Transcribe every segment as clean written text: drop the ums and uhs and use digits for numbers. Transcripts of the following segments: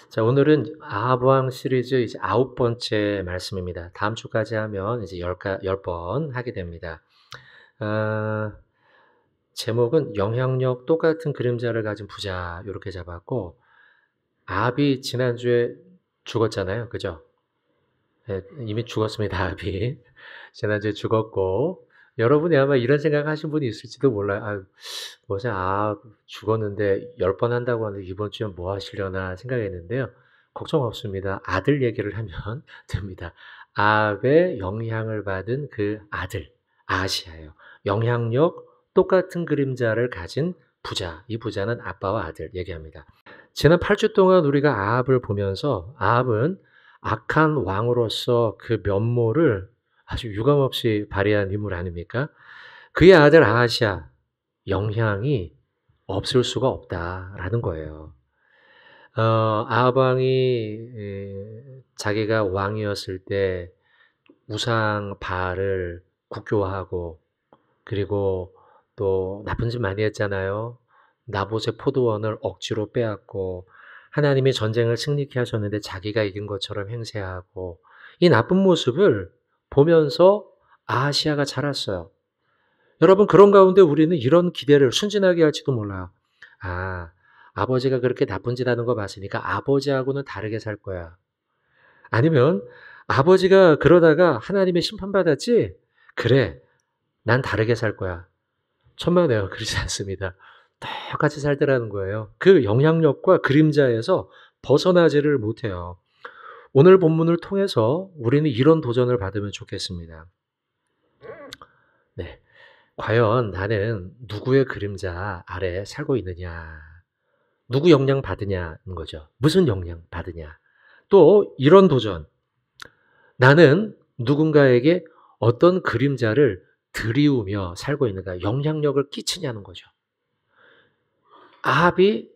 자, 오늘은 아합왕 시리즈 이제 9번째 말씀입니다. 다음 주까지 하면 이제 10번 하게 됩니다. 아, 제목은 영향력 똑같은 그림자를 가진 부자, 이렇게 잡았고, 아합이 지난주에 죽었잖아요. 그죠? 네, 이미 죽었습니다. 아합이. 지난주에 죽었고, 여러분이 아마 이런 생각 하신 분이 있을지도 몰라요. 뭐지, 죽었는데 10번 한다고 하는데 이번 주엔 뭐 하시려나 생각했는데요. 걱정 없습니다. 아들 얘기를 하면 됩니다. 아합의 영향을 받은 그 아들, 아하시아예요. 영향력 똑같은 그림자를 가진 부자, 이 부자는 아빠와 아들 얘기합니다. 지난 8주 동안 우리가 아합을 보면서 아합은 악한 왕으로서 그 면모를 아주 유감없이 발휘한 인물 아닙니까? 그의 아들 아하시아, 영향이 없을 수가 없다라는 거예요. 아합 왕이 자기가 왕이었을 때 우상 바알을 국교화하고, 그리고 또 나쁜 짓 많이 했잖아요. 나봇의 포도원을 억지로 빼앗고 하나님이 전쟁을 승리케 하셨는데 자기가 이긴 것처럼 행세하고, 이 나쁜 모습을 보면서 아하시아가 자랐어요. 여러분, 그런 가운데 우리는 이런 기대를 순진하게 할지도 몰라요. 아버지가 그렇게 나쁜 짓 하는 거 봤으니까 아버지하고는 다르게 살 거야. 아니면 아버지가 그러다가 하나님의 심판받았지? 그래, 난 다르게 살 거야. 천만에요. 그렇지 않습니다. 똑같이 살더라는 거예요. 그 영향력과 그림자에서 벗어나지를 못해요. 오늘 본문을 통해서 우리는 이런 도전을 받으면 좋겠습니다. 네. 과연 나는 누구의 그림자 아래 살고 있느냐? 누구 영향 받으냐는 거죠. 무슨 영향 받으냐? 또 이런 도전. 나는 누군가에게 어떤 그림자를 드리우며 살고 있는가? 영향력을 끼치냐는 거죠. 아합이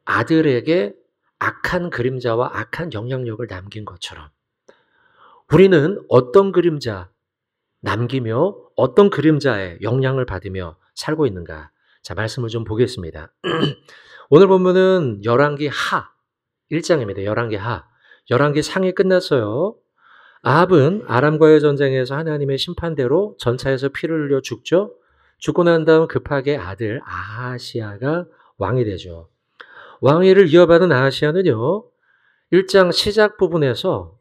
아들에게 악한 그림자와 악한 영향력을 남긴 것처럼 우리는 어떤 그림자 남기며 어떤 그림자에 영향을 받으며 살고 있는가? 자, 말씀을 좀 보겠습니다. 오늘 본문은 열왕기 하 1장입니다. 열왕기 하. 열왕기 상이 끝났어요. 아합은 아람과의 전쟁에서 하나님의 심판대로 전차에서 피를 흘려 죽죠. 죽고 난 다음 급하게 아들 아하시아가 왕이 되죠. 왕위를 이어받은 아하시아는요, 1장 시작 부분에서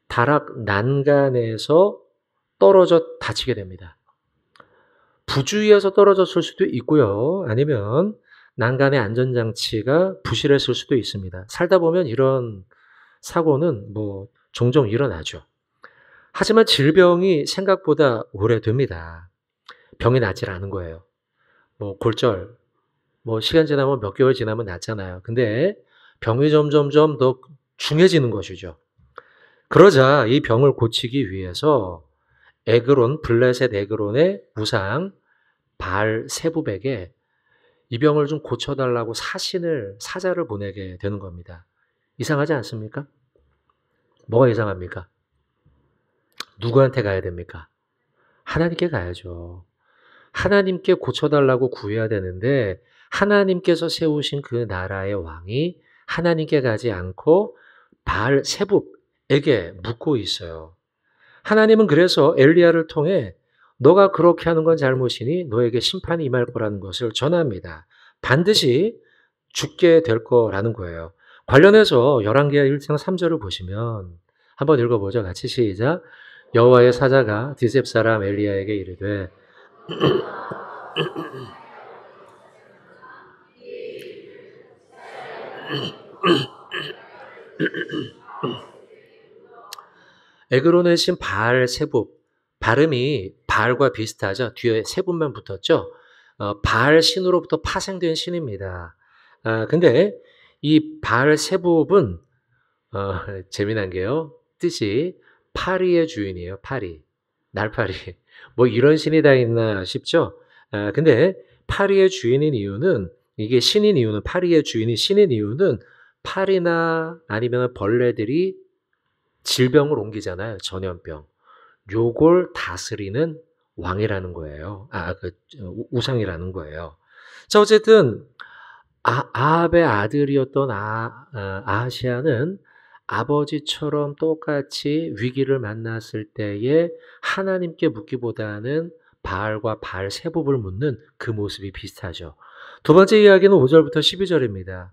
다락 난간에서 떨어져 다치게 됩니다. 부주의해서 떨어졌을 수도 있고요. 아니면 난간의 안전장치가 부실했을 수도 있습니다. 살다 보면 이런 사고는 종종 일어나죠. 하지만 질병이 생각보다 오래됩니다. 병이 낫질 않은 거예요. 골절, 시간 지나면 몇 개월 지나면 낫잖아요. 근데 병이 점점점 더 중해지는 것이죠. 그러자 이 병을 고치기 위해서 블레셋 에그론의 우상 바알 세부백에 이 병을 좀 고쳐달라고 사자를 보내게 되는 겁니다. 이상하지 않습니까? 뭐가 이상합니까? 누구한테 가야 됩니까? 하나님께 가야죠. 하나님께 고쳐달라고 구해야 되는데 하나님께서 세우신 그 나라의 왕이 하나님께 가지 않고 바알 세부백에 묻고 있어요. 하나님은 그래서 엘리야를 통해 너가 그렇게 하는 건 잘못이니 너에게 심판이 임할 거라는 것을 전합니다. 반드시 죽게 될 거라는 거예요. 관련해서 열왕기하 1장 3절을 보시면 한번 읽어보죠. 같이 시작. 여호와의 사자가 디셉 사람 엘리야에게 이르되 에그론의 신 바알 세부, 발음이 바알과 비슷하죠. 뒤에 세부만 붙었죠. 바알 신으로부터 파생된 신입니다. 근데 이 바알 세부는 재미난 게요. 뜻이 파리의 주인이에요. 파리, 날파리. 이런 신이 다 있나 싶죠. 근데 파리의 주인인 이유는, 이게 신인 이유는, 파리의 주인이 신인 이유는 파리나 아니면 벌레들이 질병을 옮기잖아요. 전염병. 요걸 다스리는 왕이라는 거예요. 우상이라는 거예요. 자, 어쨌든 아합의 아들이었던 아하시아는 아버지처럼 똑같이 위기를 만났을 때에 하나님께 묻기보다는 바알과 바알 세법을 묻는 그 모습이 비슷하죠. 두 번째 이야기는 5절부터 12절입니다.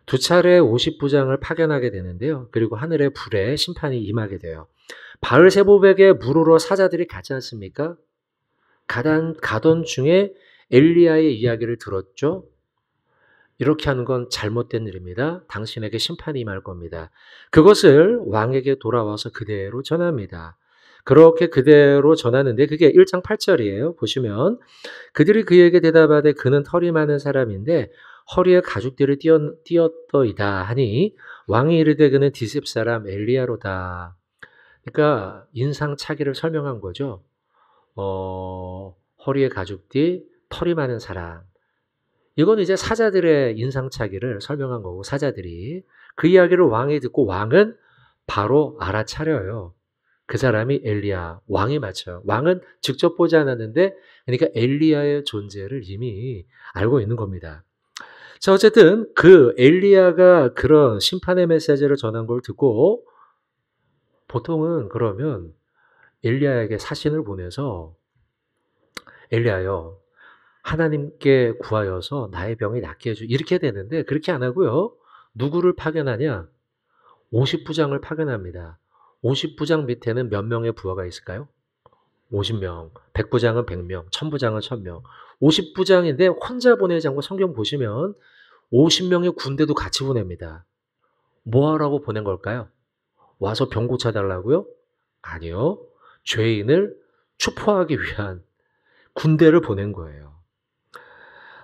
두 차례 50부장을 파견하게 되는데요. 그리고 하늘의 불에 심판이 임하게 돼요. 바알 세법에게 물으러 사자들이 가지 않습니까? 가던 중에 엘리야의 이야기를 들었죠. 이렇게 하는 건 잘못된 일입니다. 당신에게 심판이 임할 겁니다. 그것을 왕에게 돌아와서 그대로 전합니다. 그렇게 그대로 전하는데 그게 1장 8절이에요. 보시면 그들이 그에게 대답하되 그는 털이 많은 사람인데 허리에 가죽들을 띄었더이다 하니 왕이 이르되 그는 디셉 사람 엘리야로다. 그러니까 인상착의를 설명한 거죠. 허리에 가죽띠, 털이 많은 사람. 이건 이제 사자들의 인상착의를 설명한 거고 사자들이 그 이야기를 왕이 듣고 왕은 바로 알아차려요. 그 사람이 엘리야, 왕이 맞춰요. 왕은 직접 보지 않았는데 그러니까 엘리야의 존재를 이미 알고 있는 겁니다. 자, 어쨌든 그 엘리야가 그런 심판의 메시지를 전한 걸 듣고 보통은 그러면 엘리야에게 사신을 보내서 엘리야요, 하나님께 구하여서 나의 병이 낫게 해주 이렇게 되는데 그렇게 안 하고요. 누구를 파견하냐? 50부장을 파견합니다. 50부장 밑에는 몇 명의 부하가 있을까요? 50명. 100부장은 100명, 1000부장은 1000명. 50부장인데 혼자 보내지 않고 성경 보시면 50명의 군대도 같이 보냅니다. 뭐 하라고 보낸 걸까요? 와서 병 고쳐달라고요? 아니요. 죄인을 추포하기 위한 군대를 보낸 거예요.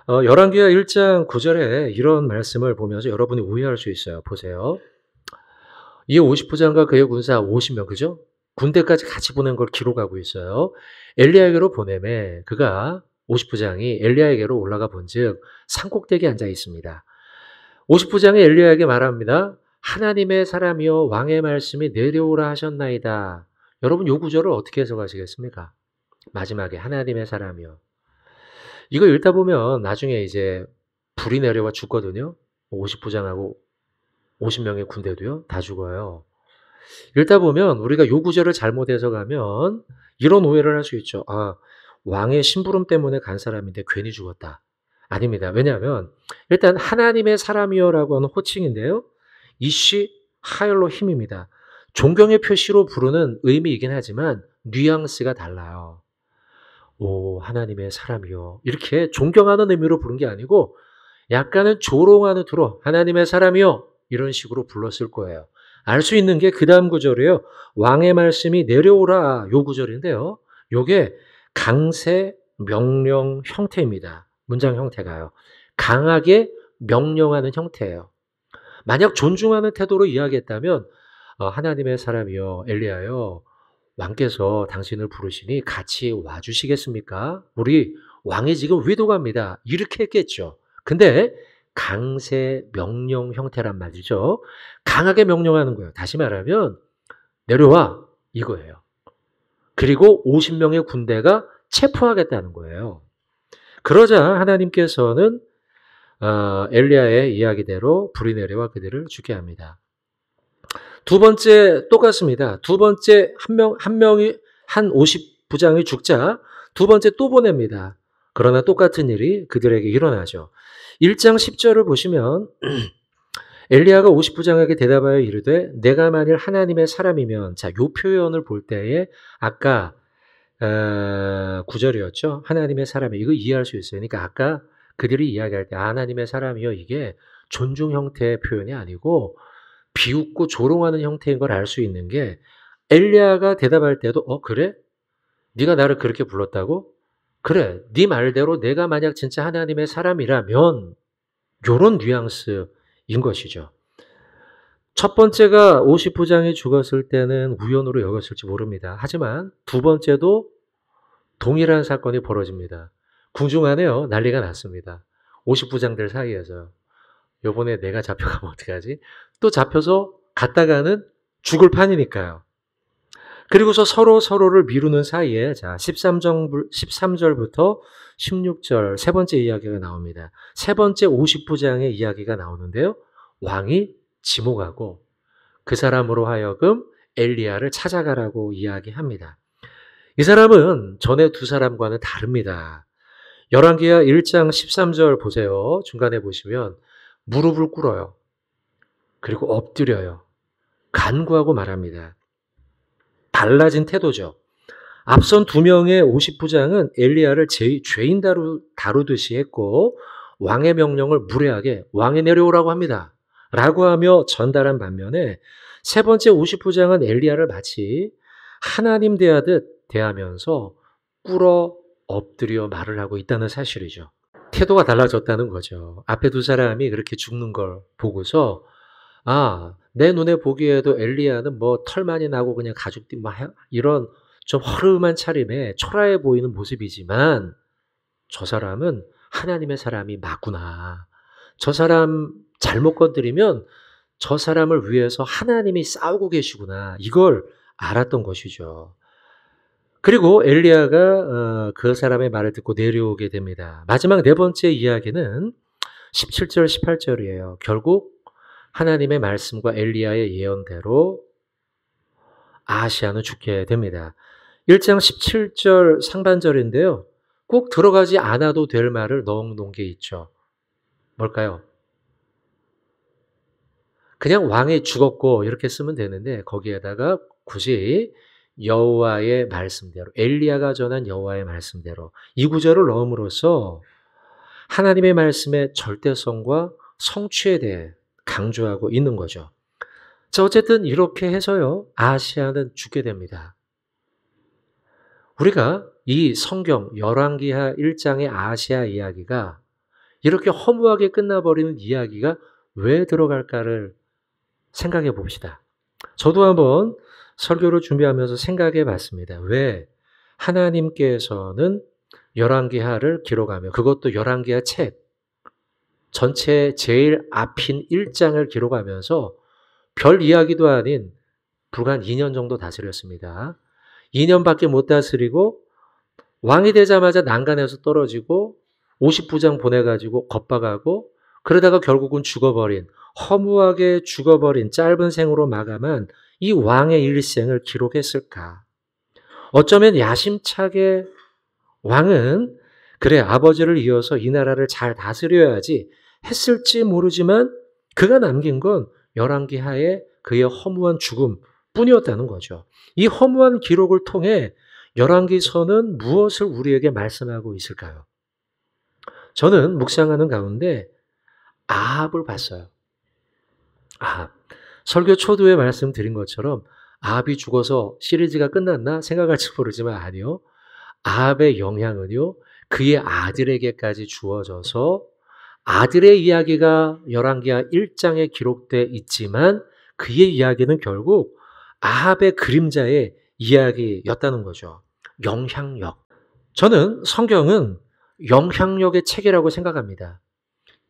열왕기하 1장 9절에 이런 말씀을 보면서 여러분이 오해할 수 있어요. 보세요. 이 50부장과 그의 군사 50명, 그죠? 군대까지 같이 보낸 걸 기록하고 있어요. 엘리야에게로 보내매 그가 50부장이 엘리야에게로 올라가 본즉 산꼭대기에 앉아 있습니다. 50부장이 엘리야에게 말합니다. 하나님의 사람이여 왕의 말씀이 내려오라 하셨나이다. 여러분 요 구절을 어떻게 해석하시겠습니까? 마지막에 하나님의 사람이여. 이거 읽다 보면 나중에 이제 불이 내려와 죽거든요. 50부장하고 50명의 군대도요. 다 죽어요. 읽다 보면 우리가 요 구절을 잘못 해석하면 이런 오해를 할 수 있죠. 아, 왕의 심부름 때문에 간 사람인데 괜히 죽었다. 아닙니다. 왜냐하면 일단 하나님의 사람이여라고 하는 호칭인데요. 이시 하엘로 힘입니다. 존경의 표시로 부르는 의미이긴 하지만 뉘앙스가 달라요. 오, 하나님의 사람이요. 이렇게 존경하는 의미로 부른 게 아니고 약간은 조롱하는 투로 하나님의 사람이요. 이런 식으로 불렀을 거예요. 알 수 있는 게 그 다음 구절이에요. 왕의 말씀이 내려오라 요 구절인데요. 요게 강세 명령 형태입니다. 문장 형태가요. 강하게 명령하는 형태예요. 만약 존중하는 태도로 이야기했다면 하나님의 사람이요 엘리야요. 왕께서 당신을 부르시니 같이 와주시겠습니까? 우리 왕이 지금 위독합니다. 이렇게 했겠죠. 근데 강세 명령 형태란 말이죠. 강하게 명령하는 거예요. 다시 말하면 내려와 이거예요. 그리고 50명의 군대가 체포하겠다는 거예요. 그러자 하나님께서는 엘리야의 이야기대로 불이 내려와 그들을 죽게 합니다. 두 번째 똑같습니다. 두 번째 한 명이 한 50부장이 죽자 두 번째 또 보냅니다. 그러나 똑같은 일이 그들에게 일어나죠. 1장 10절을 보시면 엘리야가 50부장에게 대답하여 이르되 내가 만일 하나님의 사람이면 자, 요 표현을 볼 때에 아까 9절이었죠. 하나님의 사람이 이거 이해할 수 있어요. 그러니까 아까 그들이 이야기할 때 하나님의 사람이요 이게 존중 형태의 표현이 아니고 비웃고 조롱하는 형태인 걸 알 수 있는 게 엘리야가 대답할 때도 그래? 네가 나를 그렇게 불렀다고? 그래, 네 말대로 내가 만약 진짜 하나님의 사람이라면 요런 뉘앙스인 것이죠. 첫 번째가 50부장이 죽었을 때는 우연으로 여겼을지 모릅니다. 하지만 두 번째도 동일한 사건이 벌어집니다. 궁중 안에요. 난리가 났습니다. 50부장들 사이에서. 요번에 내가 잡혀가면 어떡하지? 또 잡혀서 갔다가는 죽을 판이니까요. 그리고서 서로를 미루는 사이에 자 13절부터 16절 세 번째 이야기가 나옵니다. 세 번째 50부장의 이야기가 나오는데요. 왕이 지목하고 그 사람으로 하여금 엘리야를 찾아가라고 이야기합니다. 이 사람은 전에 두 사람과는 다릅니다. 열왕기하 1장 13절 보세요. 중간에 보시면 무릎을 꿇어요. 그리고 엎드려요. 간구하고 말합니다. 달라진 태도죠. 앞선 두 명의 50부장은 엘리야를 죄인 다루듯이 했고 왕의 명령을 무례하게 왕에 내려오라고 합니다. 라고 하며 전달한 반면에 세 번째 50부장은 엘리야를 마치 하나님 대하듯 대하면서 꿇어 엎드려 말을 하고 있다는 사실이죠. 태도가 달라졌다는 거죠. 앞에 두 사람이 그렇게 죽는 걸 보고서 내 눈에 보기에도 엘리야는 뭐 털만이 나고 그냥 가죽띠 이런 좀 허름한 차림에 초라해 보이는 모습이지만 저 사람은 하나님의 사람이 맞구나. 저 사람 잘못 건드리면 저 사람을 위해서 하나님이 싸우고 계시구나. 이걸 알았던 것이죠. 그리고 엘리야가 그 사람의 말을 듣고 내려오게 됩니다. 마지막 네 번째 이야기는 17절, 18절이에요. 결국 하나님의 말씀과 엘리야의 예언대로 아하시아는 죽게 됩니다. 1장 17절 상반절인데요. 꼭 들어가지 않아도 될 말을 넣어놓은 게 있죠. 뭘까요? 그냥 왕이 죽었고 이렇게 쓰면 되는데 거기에다가 굳이 여호와의 말씀대로 엘리야가 전한 여호와의 말씀대로 이 구절을 넣음으로써 하나님의 말씀의 절대성과 성취에 대해 강조하고 있는 거죠. 자, 어쨌든 이렇게 해서요. 아하시아는 죽게 됩니다. 우리가 이 성경 열왕기하 1장의 아하시아 이야기가 이렇게 허무하게 끝나버리는 이야기가 왜 들어갈까를 생각해 봅시다. 저도 한번 설교를 준비하면서 생각해 봤습니다. 왜 하나님께서는 열왕기하를 기록하며 그것도 열왕기하 책 전체 제일 앞인 1장을 기록하면서 별 이야기도 아닌 불과 한 2년 정도 다스렸습니다. 2년밖에 못 다스리고 왕이 되자마자 난간에서 떨어지고 50부장 보내가지고 겁박하고 그러다가 결국은 죽어버린 허무하게 죽어버린 짧은 생으로 마감한 이 왕의 일생을 기록했을까? 어쩌면 야심차게 왕은 그래 아버지를 이어서 이 나라를 잘 다스려야지 했을지 모르지만 그가 남긴 건 열왕기하의 그의 허무한 죽음 뿐이었다는 거죠. 이 허무한 기록을 통해 열왕기서는 무엇을 우리에게 말씀하고 있을까요? 저는 묵상하는 가운데 아합을 봤어요. 아합. 설교 초두에 말씀드린 것처럼 아합이 죽어서 시리즈가 끝났나 생각할지 모르지만 아니요. 아합의 영향은요. 그의 아들에게까지 주어져서 아들의 이야기가 열왕기하 1장에 기록돼 있지만 그의 이야기는 결국 아합의 그림자의 이야기였다는 거죠. 영향력. 저는 성경은 영향력의 책이라고 생각합니다.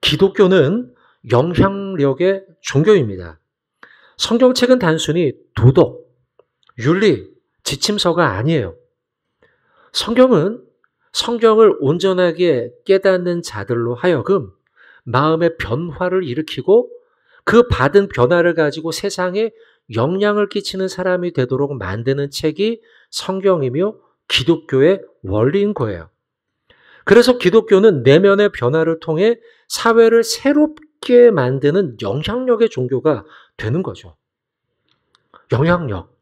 기독교는 영향력의 종교입니다. 성경책은 단순히 도덕, 윤리, 지침서가 아니에요. 성경은 성경을 온전하게 깨닫는 자들로 하여금 마음의 변화를 일으키고 그 받은 변화를 가지고 세상에 영향을 끼치는 사람이 되도록 만드는 책이 성경이며 기독교의 원리인 거예요. 그래서 기독교는 내면의 변화를 통해 사회를 새롭게 만드는 영향력의 종교가 되는 거죠. 영향력.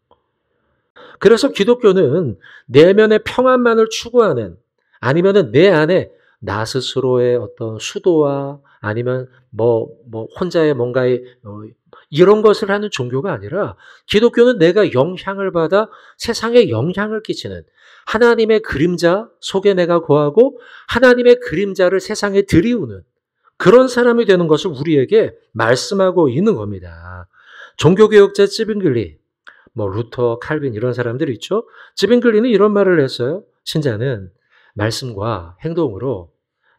그래서 기독교는 내면의 평안만을 추구하는 아니면은 내 안에 나 스스로의 어떤 수도와 아니면 혼자의 뭔가의 이런 것을 하는 종교가 아니라 기독교는 내가 영향을 받아 세상에 영향을 끼치는 하나님의 그림자 속에 내가 거하고 하나님의 그림자를 세상에 들이우는 그런 사람이 되는 것을 우리에게 말씀하고 있는 겁니다. 종교개혁자 찌빙글리, 루터, 칼빈 이런 사람들이 있죠. 찌빙글리는 이런 말을 했어요. 신자는 말씀과 행동으로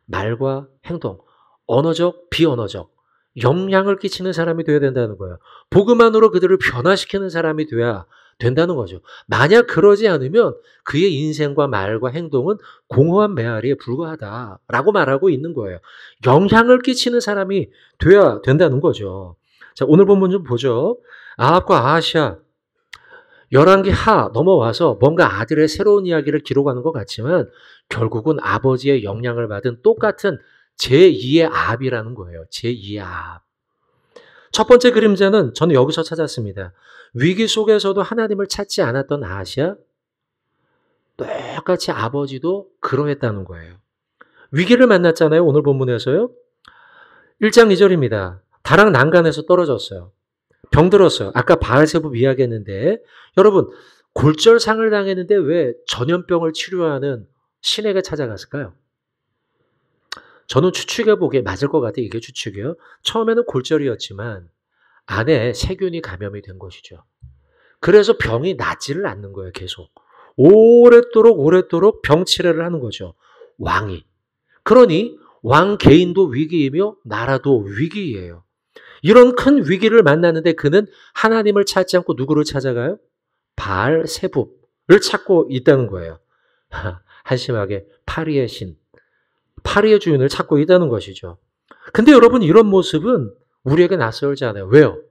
말과 행동, 언어적, 비언어적 영향을 끼치는 사람이 되어야 된다는 거예요. 복음 안으로 그들을 변화시키는 사람이 돼야 된다는 거죠. 만약 그러지 않으면 그의 인생과 말과 행동은 공허한 메아리에 불과하다라고 말하고 있는 거예요. 영향을 끼치는 사람이 돼야 된다는 거죠. 자, 오늘 본문 좀 보죠. 아합과 아하시아 열왕기 하 넘어와서 뭔가 아들의 새로운 이야기를 기록하는 것 같지만 결국은 아버지의 영향을 받은 똑같은 제2의 아합이라는 거예요. 제2의 아합. 첫 번째 그림자는 저는 여기서 찾았습니다. 위기 속에서도 하나님을 찾지 않았던 아하시아, 똑같이 아버지도 그러했다는 거예요. 위기를 만났잖아요. 오늘 본문에서요. 1장 2절입니다. 다락 난간에서 떨어졌어요. 병들었어요. 아까 바알세붑 이야기했는데 여러분 골절상을 당했는데 왜 전염병을 치료하는 신에게 찾아갔을까요? 저는 추측해보기에 맞을 것 같아요. 이게 추측이요. 처음에는 골절이었지만 안에 세균이 감염이 된 것이죠. 그래서 병이 낫지를 않는 거예요. 계속. 오랫도록 병치레를 하는 거죠. 왕이. 그러니 왕 개인도 위기이며 나라도 위기예요. 이런 큰 위기를 만났는데 그는 하나님을 찾지 않고 누구를 찾아가요? 바알세붑을 찾고 있다는 거예요. 한심하게 파리의 신, 파리의 주인을 찾고 있다는 것이죠. 근데 여러분 이런 모습은 우리에게 낯설지 않아요. 왜요?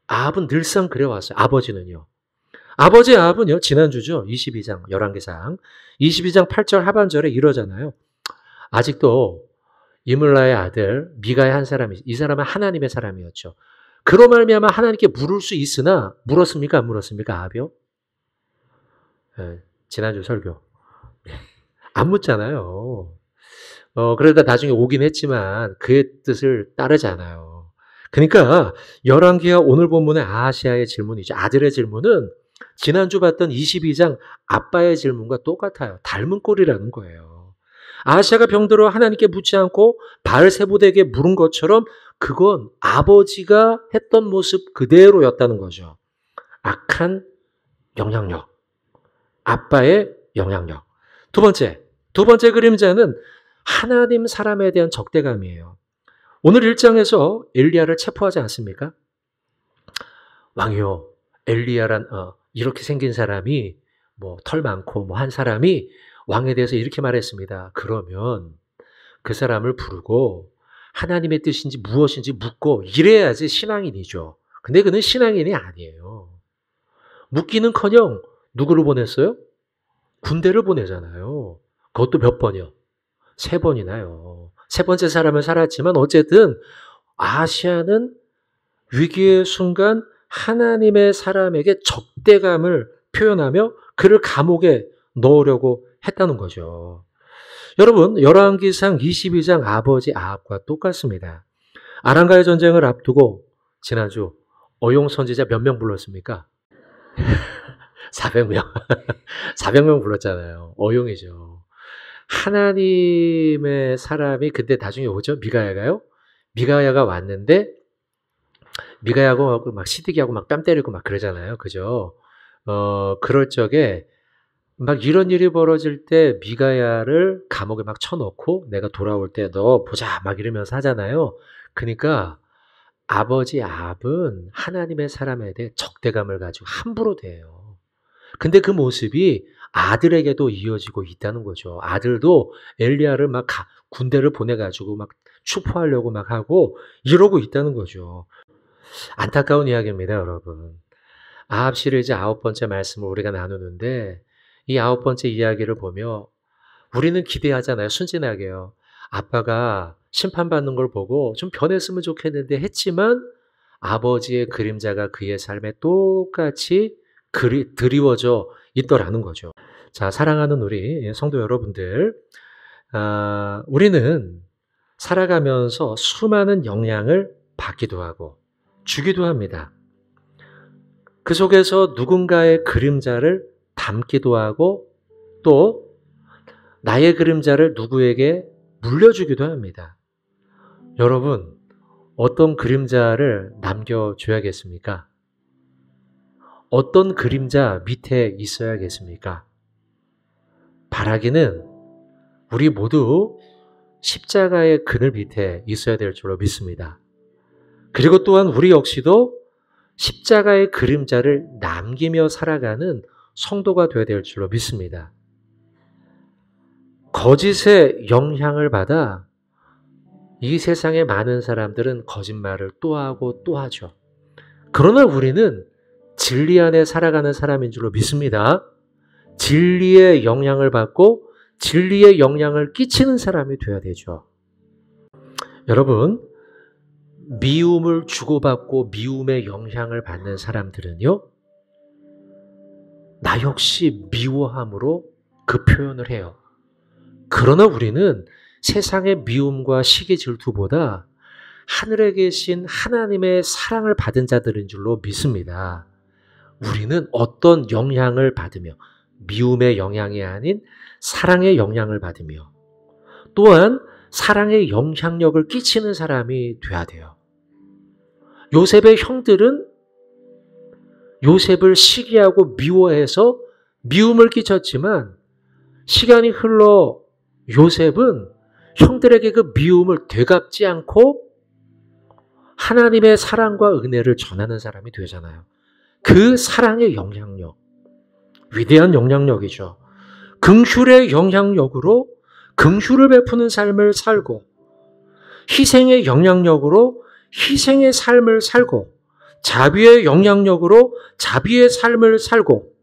아합은 늘상 그래왔어요. 아버지는요. 아버지 아합은요. 지난주죠. 22장 열왕기상 22장 8절 하반절에 이러잖아요. 아직도 이물라의 아들 미가의 한 사람이 이 사람은 하나님의 사람이었죠. 그로 말미암아 하나님께 물을 수 있으나 물었습니까? 안 물었습니까? 아합이요? 네, 지난주 설교 안 묻잖아요. 그러다 나중에 오긴 했지만 그의 뜻을 따르지 않아요. 그러니까 열왕기와 오늘 본문의 아하시아의 질문이죠. 아들의 질문은 지난주 봤던 22장 아빠의 질문과 똑같아요. 닮은 꼴이라는 거예요. 아하시아가 병들어 하나님께 묻지 않고 바알세붑에게 물은 것처럼 그건 아버지가 했던 모습 그대로였다는 거죠. 악한 영향력, 아빠의 영향력. 두 번째 그림자는 하나님 사람에 대한 적대감이에요. 오늘 1장에서 엘리야를 체포하지 않습니까? 왕이요, 엘리야란 이렇게 생긴 사람이 뭐 털 많고 뭐 한 사람이 왕에 대해서 이렇게 말했습니다. 그러면 그 사람을 부르고 하나님의 뜻인지 무엇인지 묻고 이래야지 신앙인이죠. 근데 그는 신앙인이 아니에요. 묻기는커녕 누구를 보냈어요? 군대를 보내잖아요. 그것도 몇 번이요? 3번이나요. 세 번째 사람을 살았지만 어쨌든 아시아는 위기의 순간 하나님의 사람에게 적대감을 표현하며 그를 감옥에 넣으려고 했다는 거죠. 여러분 열왕기상 22장 아버지 아합과 똑같습니다. 아람과의 전쟁을 앞두고 지난주 어용 선지자 몇 명 불렀습니까? 400명. 400명 불렀잖아요. 어용이죠. 하나님의 사람이 근데 나중에 오죠. 미가야가요. 미가야가 왔는데 미가야하고 막 시드기하고 막 뺨 때리고 막 그러잖아요. 그죠? 그럴 적에 막 이런 일이 벌어질 때 미가야를 감옥에 막 쳐넣고 내가 돌아올 때 너 보자 막 이러면서 하잖아요. 그러니까 아버지 아합은 하나님의 사람에 대해 적대감을 가지고 함부로 대해요. 근데 그 모습이 아들에게도 이어지고 있다는 거죠. 아들도 엘리야를 막 군대를 보내가지고 막 추포하려고 막 하고 이러고 있다는 거죠. 안타까운 이야기입니다, 여러분. 아합 시리즈 9번째 말씀을 우리가 나누는데 이 9번째 이야기를 보며 우리는 기대하잖아요. 순진하게요. 아빠가 심판받는 걸 보고 좀 변했으면 좋겠는데 했지만 아버지의 그림자가 그의 삶에 똑같이 드리워져 있더라는 거죠. 자, 사랑하는 우리 성도 여러분들, 우리는 살아가면서 수많은 영향을 받기도 하고 주기도 합니다. 그 속에서 누군가의 그림자를 담기도 하고 또 나의 그림자를 누구에게 물려주기도 합니다. 여러분, 어떤 그림자를 남겨줘야겠습니까? 어떤 그림자 밑에 있어야겠습니까? 바라기는 우리 모두 십자가의 그늘 밑에 있어야 될 줄로 믿습니다. 그리고 또한 우리 역시도 십자가의 그림자를 남기며 살아가는 성도가 되어야 될 줄로 믿습니다. 거짓의 영향을 받아 이 세상의 많은 사람들은 거짓말을 또 하고 또 하죠. 그러나 우리는 진리 안에 살아가는 사람인 줄로 믿습니다. 진리의 영향을 받고 진리의 영향을 끼치는 사람이 되어야 되죠. 여러분, 미움을 주고받고 미움의 영향을 받는 사람들은요, 나 역시 미워함으로 그 표현을 해요. 그러나 우리는 세상의 미움과 시기 질투보다 하늘에 계신 하나님의 사랑을 받은 자들인 줄로 믿습니다. 우리는 어떤 영향을 받으며 미움의 영향이 아닌 사랑의 영향을 받으며 또한 사랑의 영향력을 끼치는 사람이 돼야 돼요. 요셉의 형들은 요셉을 시기하고 미워해서 미움을 끼쳤지만 시간이 흘러 요셉은 형들에게 그 미움을 되갚지 않고 하나님의 사랑과 은혜를 전하는 사람이 되잖아요. 그 사랑의 영향력, 위대한 영향력이죠. 긍휼의 영향력으로 긍휼을 베푸는 삶을 살고 희생의 영향력으로 희생의 삶을 살고 자비의 영향력으로 자비의 삶을 살고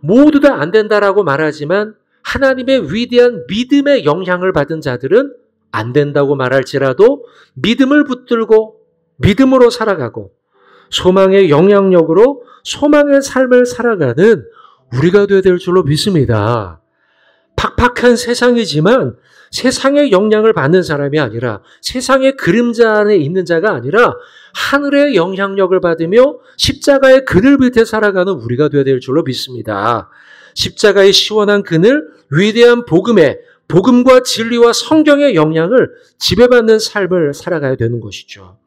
모두 다 안 된다라고 말하지만 하나님의 위대한 믿음의 영향을 받은 자들은 안 된다고 말할지라도 믿음을 붙들고 믿음으로 살아가고 소망의 영향력으로 소망의 삶을 살아가는 우리가 되어야 될 줄로 믿습니다. 팍팍한 세상이지만 세상의 영향을 받는 사람이 아니라 세상의 그림자 안에 있는 자가 아니라 하늘의 영향력을 받으며 십자가의 그늘 밑에 살아가는 우리가 되어야 될 줄로 믿습니다. 십자가의 시원한 그늘, 위대한 복음과 진리와 성경의 영향을 지배받는 삶을 살아가야 되는 것이죠.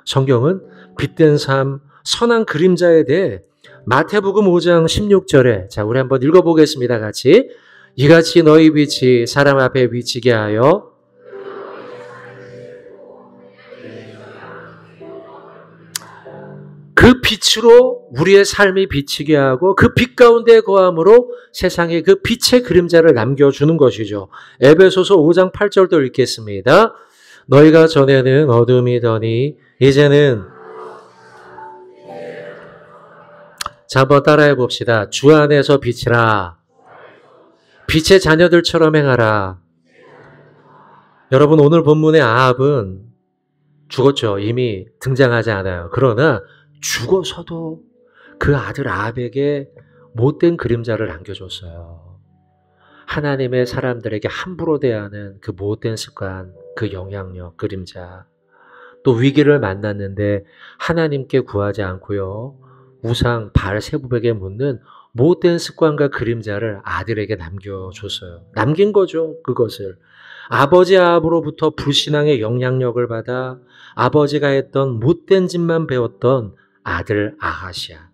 성경은 빛된 삶, 선한 그림자에 대해 마태복음 5장 16절에 자 우리 한번 읽어보겠습니다. 같이. 이같이 너희 빛이 사람 앞에 비치게 하여 그 빛으로 우리의 삶이 비치게 하고 그 빛 가운데 거함으로 세상에 그 빛의 그림자를 남겨주는 것이죠. 에베소서 5장 8절도 읽겠습니다. 너희가 전에는 어둠이더니 이제는 자 한번 따라해 봅시다. 주 안에서 빛이라. 빛의 자녀들처럼 행하라. 여러분 오늘 본문의 아합은 죽었죠. 이미 등장하지 않아요. 그러나 죽어서도 그 아들 아합에게 못된 그림자를 남겨줬어요. 하나님의 사람들에게 함부로 대하는 그 못된 습관, 그 영향력, 그림자. 또 위기를 만났는데 하나님께 구하지 않고요. 우상 바알세붑에게 묻는 못된 습관과 그림자를 아들에게 남겨줬어요. 남긴 거죠. 그것을. 아버지 아합으로부터 불신앙의 영향력을 받아 아버지가 했던 못된 짓만 배웠던 아들 아하시아.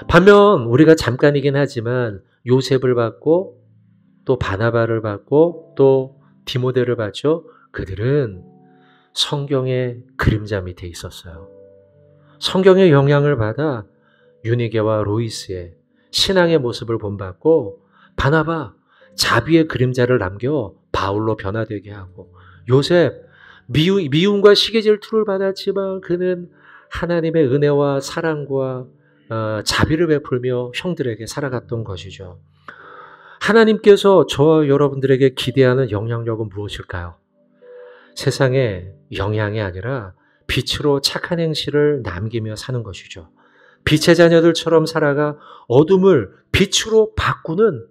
반면 우리가 잠깐이긴 하지만 요셉을 받고 또 바나바를 받고 또 디모데를 받죠. 그들은 성경의 그림자 밑에 있었어요. 성경의 영향을 받아 유니게와 로이스의 신앙의 모습을 본받고 바나바 자비의 그림자를 남겨 바울로 변화되게 하고 요셉 미움과 시기 질투를 받았지만 그는 하나님의 은혜와 사랑과 자비를 베풀며 형들에게 살아갔던 것이죠. 하나님께서 저와 여러분들에게 기대하는 영향력은 무엇일까요? 세상에 영향이 아니라 빛으로 착한 행실을 남기며 사는 것이죠. 빛의 자녀들처럼 살아가 어둠을 빛으로 바꾸는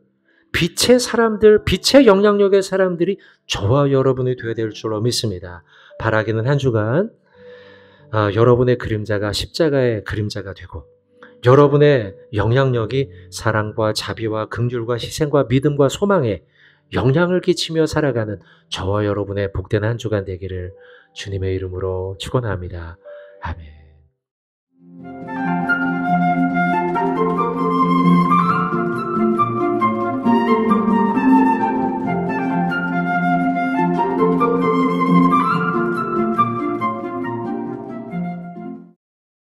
빛의 사람들, 빛의 영향력의 사람들이 저와 여러분이 되어야 될 줄로 믿습니다. 바라기는 한 주간 여러분의 그림자가 십자가의 그림자가 되고 여러분의 영향력이 사랑과 자비와 긍휼과 희생과 믿음과 소망에 영향을 끼치며 살아가는 저와 여러분의 복된 한 주간 되기를 주님의 이름으로 축원합니다. 아멘.